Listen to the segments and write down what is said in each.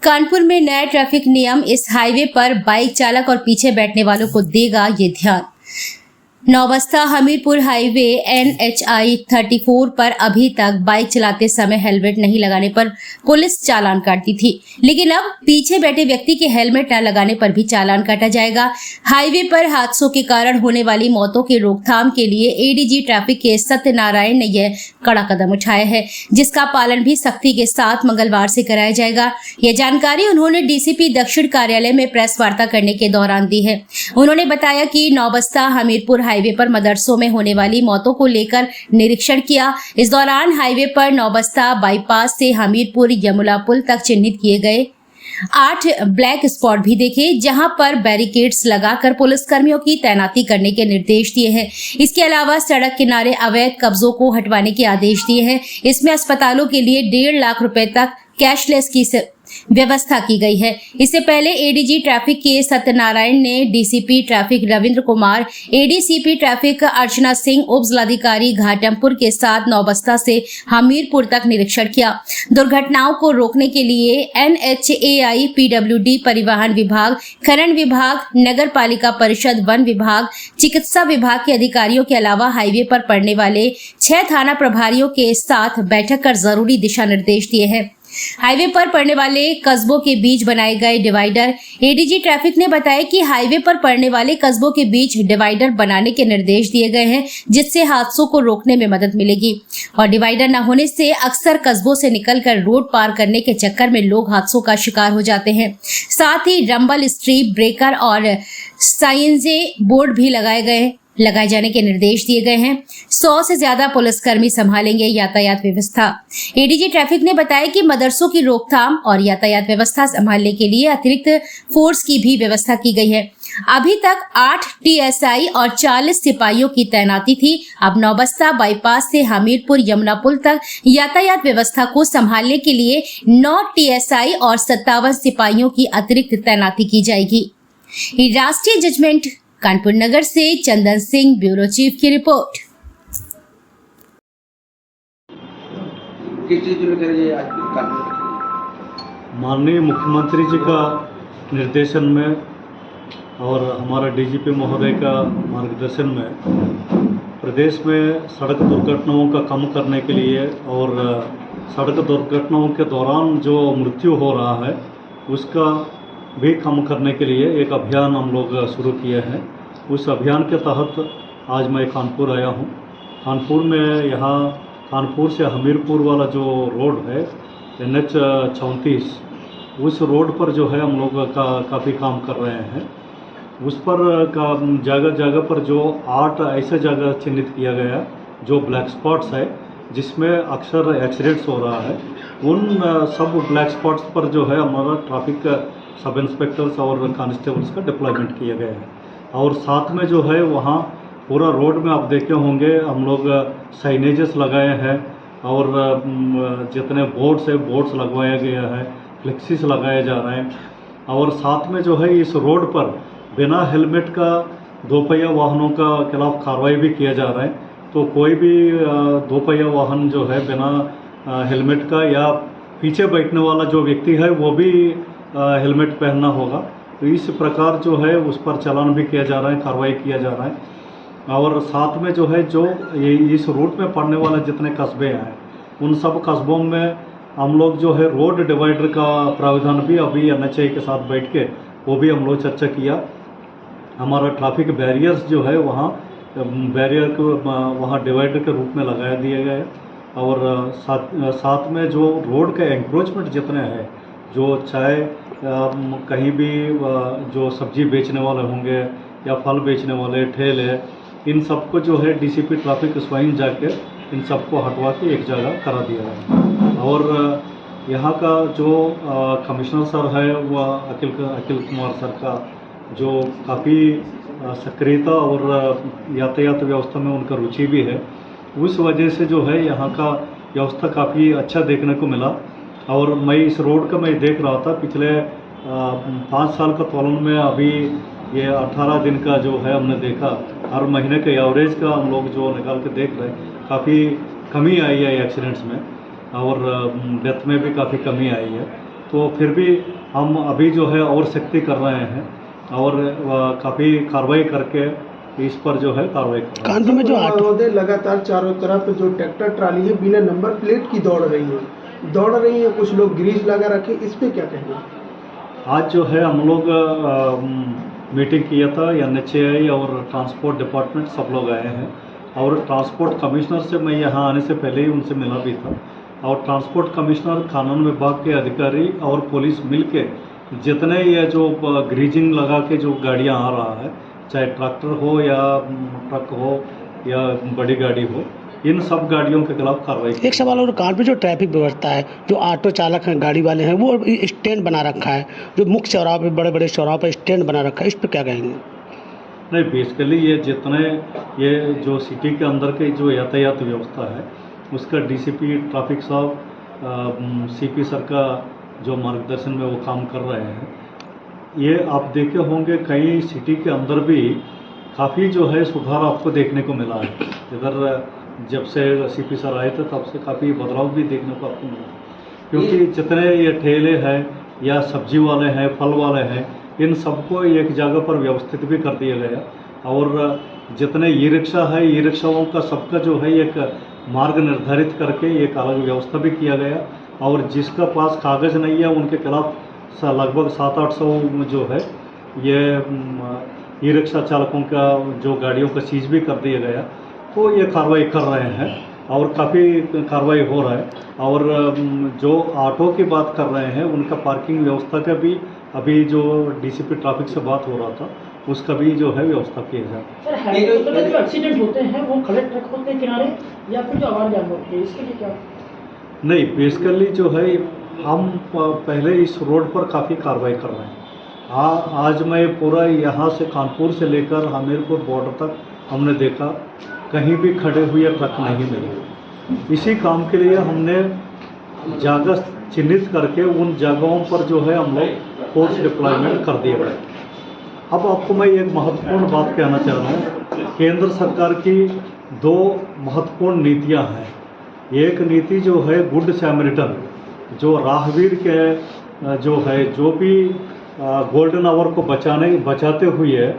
कानपुर में नया ट्रैफिक नियम, इस हाईवे पर बाइक चालक और पीछे बैठने वालों को देगा ये ध्यान। नौबस्ता हमीरपुर हाईवे NHI 34 पर अभी तक बाइक चलाते समय हेलमेट नहीं लगाने पर पुलिस चालान काटती थी, लेकिन अब पीछे बैठे व्यक्ति के हेलमेट न लगाने पर भी चालान काटा जाएगा। हाईवे पर हादसों के कारण होने वाली मौतों की रोकथाम के लिए ADG ट्रैफिक के सत्यनारायण ने यह कड़ा कदम उठाया है, जिसका पालन भी सख्ती के साथ मंगलवार से कराया जाएगा। यह जानकारी उन्होंने DCP दक्षिण कार्यालय में प्रेस वार्ता करने के दौरान दी है। उन्होंने बताया कि नौबस्ता हमीरपुर हाईवे पर मदरसों में होने वाली मौतों को लेकर निरीक्षण किया। इस दौरान हाईवे पर नौबस्ता बाईपास से हमीरपुर यमुना पुल तक चिन्हित किए गए 8 ब्लैक स्पॉट भी देखे, जहां पर बैरिकेड्स लगाकर पुलिसकर्मियों की तैनाती करने के निर्देश दिए हैं। इसके अलावा सड़क किनारे अवैध कब्जों को हटवाने के आदेश दिए हैं। इसमें अस्पतालों के लिए 1.5 लाख रुपए तक कैशलेस की व्यवस्था की गई है। इससे पहले ADG ट्रैफिक के सत्यनारायण ने DCP traffic Ravindra Kumar, ADCP traffic Archana Singh, उप जिलाधिकारी घाटमपुर के साथ नौबस्ता से हमीरपुर तक निरीक्षण किया। दुर्घटनाओं को रोकने के लिए NHAI, PWD, परिवहन विभाग, खनन विभाग, नगर पालिका परिषद, वन विभाग, चिकित्सा विभाग के अधिकारियों के अलावा हाईवे पर पड़ने वाले 6 थाना प्रभारियों के साथ बैठक कर जरूरी दिशा निर्देश दिए हैं। हाईवे पर पड़ने वाले कस्बों के बीच बनाए गए डिवाइडर, ADG ट्रैफिक ने बताया कि हाईवे पर पड़ने वाले कस्बों के बीच डिवाइडर बनाने के निर्देश दिए गए हैं, जिससे हादसों को रोकने में मदद मिलेगी। और डिवाइडर न होने से अक्सर कस्बों से निकलकर रोड पार करने के चक्कर में लोग हादसों का शिकार हो जाते हैं। साथ ही रंबल, स्ट्रीप ब्रेकर और साइंजे बोर्ड भी लगाए जाने के निर्देश दिए गए हैं। 100 से ज्यादा पुलिसकर्मी संभालेंगे यातायात व्यवस्था। ADG ट्रैफिक ने बताया कि मदरसों की रोकथाम और यातायात व्यवस्था संभालने के लिए अतिरिक्त फोर्स की भी व्यवस्था की गई है। अभी तक 8 TSI और 40 सिपाहियों की तैनाती थी। अब नौबस्ता बाईपास से हमीरपुर यमुना पुल तक यातायात व्यवस्था को संभालने के लिए 9 TSI और 57 सिपाहियों की अतिरिक्त तैनाती की जाएगी। राष्ट्रीय जजमेंट कानपुर नगर से चंदन सिंह, ब्यूरो चीफ की रिपोर्ट। किस चीज को लेकर ये आज माननीय मुख्यमंत्री जी का निर्देशन में और हमारा DGP महोदय का मार्गदर्शन में प्रदेश में सड़क दुर्घटनाओं का कम करने के लिए और सड़क दुर्घटनाओं के दौरान जो मृत्यु हो रहा है उसका भी कम करने के लिए एक अभियान हम लोग शुरू किए हैं। उस अभियान के तहत आज मैं कानपुर आया हूँ। कानपुर में यहाँ कानपुर से हमीरपुर वाला जो रोड है NH 34, उस रोड पर जो है हम लोग काफ़ी काम कर रहे हैं। उस पर का जगह जगह पर जो 8 ऐसे जगह चिन्हित किया गया जो ब्लैक स्पॉट्स है, जिसमें अक्सर एक्सीडेंट्स हो रहा है। उन सब ब्लैक स्पॉट्स पर जो है हमारा ट्रैफिक सब इंस्पेक्टर्स और कांस्टेबल्स का डिप्लॉयमेंट किया गया है। और साथ में जो है वहाँ पूरा रोड में आप देखे होंगे हम लोग साइनेजेस लगाए हैं और जितने बोर्ड्स है बोर्ड्स लगवाया गया है, फ्लेक्सीस लगाए जा रहे हैं। और साथ में जो है इस रोड पर बिना हेलमेट का 2 पहिया वाहनों का खिलाफ कार्रवाई भी किया जा रहा है। तो कोई भी 2 पहिया वाहन जो है बिना हेलमेट का या पीछे बैठने वाला जो व्यक्ति है वो भी हेलमेट पहनना होगा। तो इस प्रकार जो है उस पर चालान भी किया जा रहा है, कार्रवाई किया जा रहा है। और साथ में जो है जो ये इस रूट में पड़ने वाले जितने कस्बे हैं उन सब कस्बों में हम लोग जो है रोड डिवाइडर का प्रावधान भी अभी NHAI के साथ बैठ के वो भी हम लोग चर्चा किया। हमारा ट्रैफिक बैरियर्स जो है वहाँ बैरियर को वहाँ डिवाइडर के रूप में लगा दिए गए। और साथ में जो रोड के एंक्रोचमेंट जितने हैं, जो चाहे कहीं भी जो सब्जी बेचने वाले होंगे या फल बेचने वाले ठेले, इन सबको जो है DCP ट्रैफिक स्वयं जाके इन सबको हटवा के एक जगह करा दिया है। और यहाँ का जो कमिश्नर सर है वो अखिल कुमार सर का जो काफ़ी सक्रियता और यातायात व्यवस्था में उनका रुचि भी है, उस वजह से जो है यहाँ का व्यवस्था काफ़ी अच्छा देखने को मिला। और मैं इस रोड का मैं देख रहा था पिछले 5 साल का तुलन में अभी ये 18 दिन का जो है हमने देखा, हर महीने के एवरेज का हम लोग जो निकाल के देख रहे हैं, काफ़ी कमी आई है एक्सीडेंट्स में और डेथ में भी काफ़ी कमी आई है। तो फिर भी हम अभी जो है और सख्ती कर रहे हैं और काफ़ी कार्रवाई करके इस पर जो है कार्रवाई कर रहे हैं। कानपुर में जो महोदय लगातार चारों तरफ जो ट्रैक्टर ट्राली है बिना नंबर प्लेट की दौड़ रही है, कुछ लोग ग्रीस लगा रखे, इस पे क्या कहेंगे? आज जो है हम लोग मीटिंग किया था, NHAI और ट्रांसपोर्ट डिपार्टमेंट सब लोग आए हैं और ट्रांसपोर्ट कमिश्नर से मैं यहाँ आने से पहले ही उनसे मिला भी था और ट्रांसपोर्ट कमिश्नर, कानून विभाग के अधिकारी और पुलिस मिलके जितने ये जो ग्रीजिंग लगा के जो गाड़ियाँ आ रहा है, चाहे ट्रैक्टर हो या ट्रक हो या बड़ी गाड़ी हो, इन सब गाड़ियों के खिलाफ कार्रवाई की। एक सवाल और, कानपुर जो ट्रैफिक व्यवस्था है, जो ऑटो चालक हैं, गाड़ी वाले हैं, वो स्टैंड बना रखा है, जो मुख्य चौराहे पे, बड़े बड़े चौराहों पे स्टैंड बना रखा है, इस पर क्या कहेंगे? नहीं, बेसिकली ये जितने ये जो सिटी के अंदर के जो यातायात व्यवस्था है उसका DCP ट्रैफिक साहब, CP सर का जो मार्गदर्शन में वो काम कर रहे हैं। ये आप देखे होंगे कई सिटी के अंदर भी काफ़ी जो है सुधार आपको देखने को मिला है। इधर जब से CP सर आए थे तब से काफ़ी बदलाव भी देखने को आपको मिला, क्योंकि जितने ये ठेले हैं या सब्जी वाले हैं, फल वाले हैं, इन सबको एक जगह पर व्यवस्थित भी कर दिया गया और जितने ई-रिक्शा है, ई-रिक्शाओं का सबका जो है एक मार्ग निर्धारित करके एक अलग व्यवस्था भी किया गया और जिसका पास कागज़ नहीं है उनके खिलाफ लगभग 700-800 जो है ये ई-रिक्शा चालकों का जो गाड़ियों का सीज भी कर दिया गया। तो ये कार्रवाई कर रहे हैं और काफ़ी कार्रवाई हो रहा है और जो ऑटो की बात कर रहे हैं उनका पार्किंग व्यवस्था का भी अभी जो DCP ट्रैफिक से बात हो रहा था उसका भी जो है व्यवस्था किया जाए। सर, हाईवे पर जो एक्सीडेंट होते हैं वो खड़े ट्रक होते हैं किनारे या फिर जो आवाज जानवर होते हैं, इसके लिए क्या? नहीं, बेसिकली जो है हम पहले इस रोड पर काफ़ी कार्रवाई कर रहे हैं। आज मैं पूरा यहाँ से कानपुर से लेकर हमीरपुर बॉर्डर तक हमने देखा कहीं भी खड़े हुए ट्रक नहीं मिले। इसी काम के लिए हमने जगह चिन्हित करके उन जगहों पर जो है हम लोग फोर्स डिप्लॉयमेंट कर दिए गए। अब आपको मैं एक महत्वपूर्ण बात कहना चाह रहा हूँ, केंद्र सरकार की 2 महत्वपूर्ण नीतियाँ हैं। एक नीति जो है गुड सैमरिटन, जो राहगीर के जो है जो भी गोल्डन आवर को बचाते हुए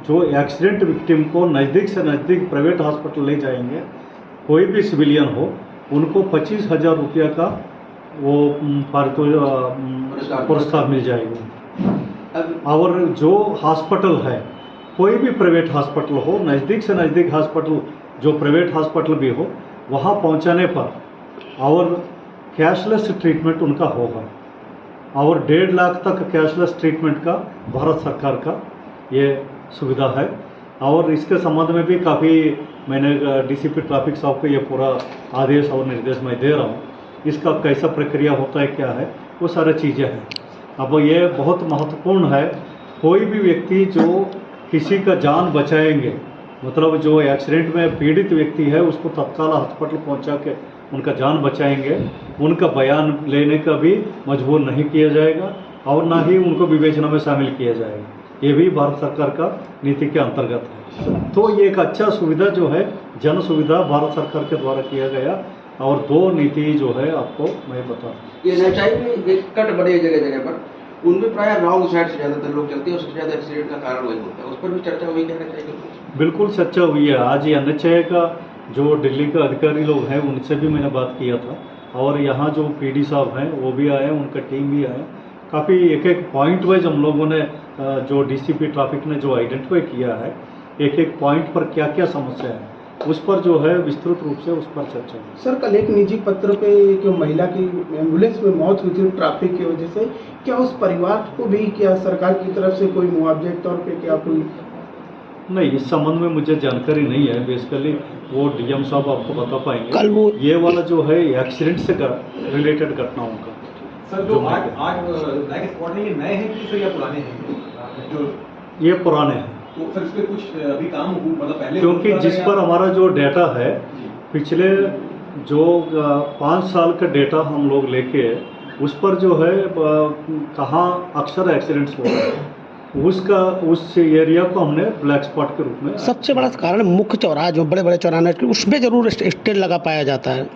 जो एक्सीडेंट विक्टिम को नज़दीक से नज़दीक प्राइवेट हॉस्पिटल ले जाएंगे, कोई भी सिविलियन हो, उनको 25,000 रुपया का वो पुरस्कार मिल जाएगा। और जो हॉस्पिटल है, कोई भी प्राइवेट हॉस्पिटल हो, नज़दीक से नज़दीक हॉस्पिटल जो प्राइवेट हॉस्पिटल भी हो, वहाँ पहुँचाने पर और कैशलेस ट्रीटमेंट उनका होगा और 1.5 लाख तक कैशलेस ट्रीटमेंट का भारत सरकार का ये सुविधा है। और इसके संबंध में भी काफ़ी मैंने DCP ट्रैफिक साहब को ये पूरा आदेश और निर्देश मैं दे रहा हूँ। इसका कैसा प्रक्रिया होता है, क्या है, वो सारी चीज़ें हैं। अब ये बहुत महत्वपूर्ण है, कोई भी व्यक्ति जो किसी का जान बचाएंगे, मतलब जो एक्सीडेंट में पीड़ित व्यक्ति है उसको तत्काल हॉस्पिटल पहुंचा के उनका जान बचाएंगे, उनका बयान लेने का भी मजबूर नहीं किया जाएगा और ना ही उनको विवेचना में शामिल किया जाएगा। ये भी भारत सरकार का नीति के अंतर्गत है। तो ये एक अच्छा सुविधा जो है, जन सुविधा भारत सरकार के द्वारा किया गया और 2 नीति जो है आपको मैं बता। ये NHAI में एक कट बने जगह जगह पर, उनमें प्राय रॉन्ग साइड से ज़्यादातर लोग चलते हैं और सबसे ज़्यादा एक्सीडेंट का कारण वही होता है। उस पर भी चर्चा हुई क्या NHAI की? बिल्कुल चर्चा हुई है। आज ये NHAI का जो दिल्ली का अधिकारी लोग हैं उनसे भी मैंने बात किया था और यहाँ जो PD साहब हैं वो भी आए, उनका टीम भी आया। काफ़ी एक पॉइंट वाइज हम लोगों ने जो DCP ट्रैफिक ने जो आइडेंटिफाई किया है, एक पॉइंट पर क्या क्या समस्या है उस पर जो है विस्तृत रूप से उस पर चर्चा हुई। सर, कल एक निजी पत्र पे एक महिला की एम्बुलेंस में मौत हुई थी ट्रैफिक की वजह से, क्या उस परिवार को भी क्या सरकार की तरफ से कोई मुआवजे के तौर पे क्या कोई? नहीं, इस संबंध में मुझे जानकारी नहीं है। बेसिकली वो DM साहब आपको बता पाएंगे। कल वो ये वाला जो है एक्सीडेंट से रिलेटेड घटनाओं का। सर, जो आज ब्लैक स्पॉट है, ये नए हैं कि या पुराने हैं? जो ये पुराने हैं। तो सर इस पर कुछ अभी काम मतलब पहले, क्योंकि जिस पर हमारा जो डेटा है, पिछले जो 5 साल का डेटा हम लोग लेके उस पर जो है कहाँ अक्सर एक्सीडेंट्स हो रहे हैं, उस एरिया को हमने ब्लैक स्पॉट के रूप में। सबसे बड़ा कारण मुख्य चौराहा, जो बड़े बड़े चौराहे, उसमें जरूर स्टैंड लगा पाया जाता है।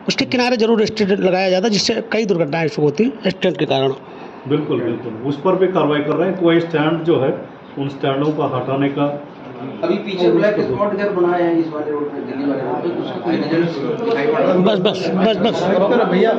उसके किनारे जरूर स्टैंड लगाया जाता, जिससे कई दुर्घटनाएं शुरू होती हैं स्टैंड के कारण। बिल्कुल बिल्कुल, उस पर भी कार्रवाई कर रहे हैं। कोई स्टैंड जो है उन स्टैंडों को हटाने का अभी पीछे ब्लैक स्पॉट इधर बनाए हैं इस वाले रोड पे, दिल्ली वाले रोड पे, उसका कोई रिजल्ट दिखाई पड़ रहा है? बस बस बस बस भैया